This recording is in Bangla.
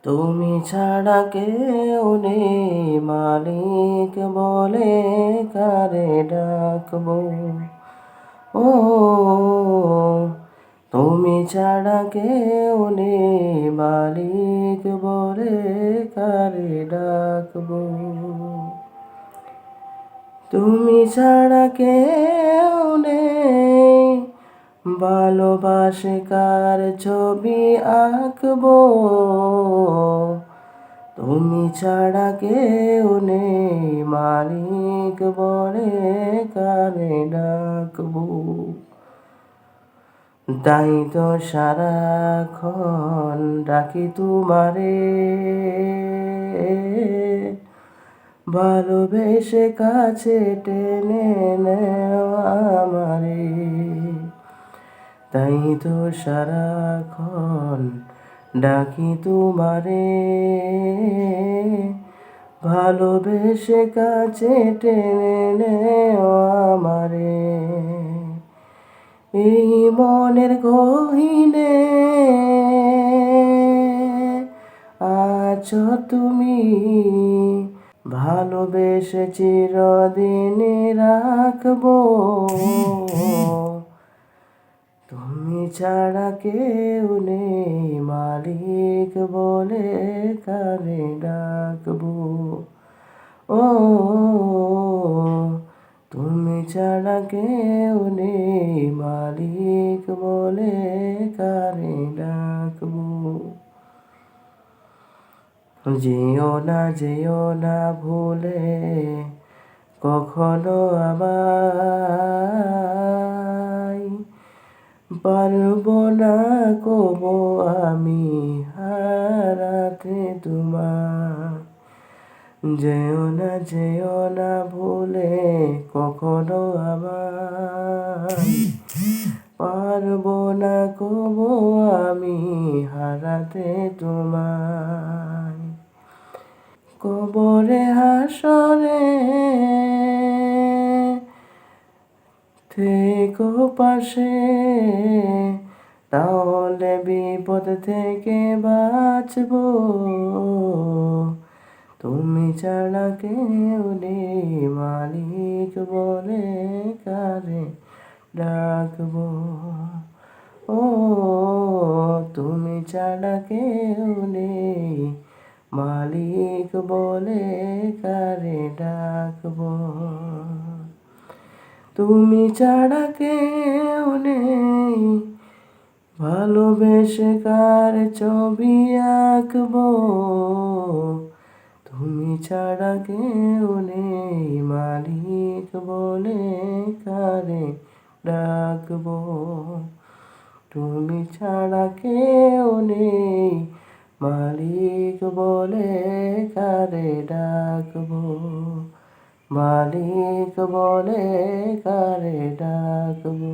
তুমি ছাড়া কেউ নেই মালিক বলে কারে ডাকবো। ও তুমি ছাড়া কেউ নেই মালিক বলে কারে ডাকবো। তুমি ছাড়া কেউ নেই ভালোবাসে কার ছবি আঁকবো। তুমি ছাড়া কেউ নেই মালিক বলে কারে ডাকবো। তাই তো সারাক্ষণ ডাকি তোমারে, ভালোবেসে কাছে টেনে নেও আমারে। তাই তো সারাক্ষণ ডাকি তোমারে, ভালোবেসে কাছে টেনে নেও আমারে। এই মনের গহীনে আছো তুমি, ভালোবেসে চিরদিন রাখবো। তুমি ছাড়া কেউ নেই মালিক বলে কারে ডাকবো। ও তুমি ছাড়া কেউ নেই মালিক বলে কারে ডাকবো। যেও না ভুলে কখনো আমায়, পারবো না কবো আমি হারাতে তোমায়। যেও না ভুলে কখনো আমায়, পারবো না কবো আমি হারাতে তোমায়। কবরে হাসরে থেকো পাশে, তাহলে বিপদ থেকে বাঁচবো। তুমি ছাড়া কেউ নেই মালিক বলে কারে ডাকবো। ও তুমি ছাড়া কেউ নেই মালিক বলে কারে ডাকবো। তুমি ছাড়া কেউ নেই ভালোবেসে কার ছবি আঁকবো। তুমি ছাড়া কেউ নেই মালিক বলে কারে ডাকবো। তুমি ছাড়া কেউ নেই মালিক বলে কারে ডাকবো। মালিক বলে কারে ডাকবো।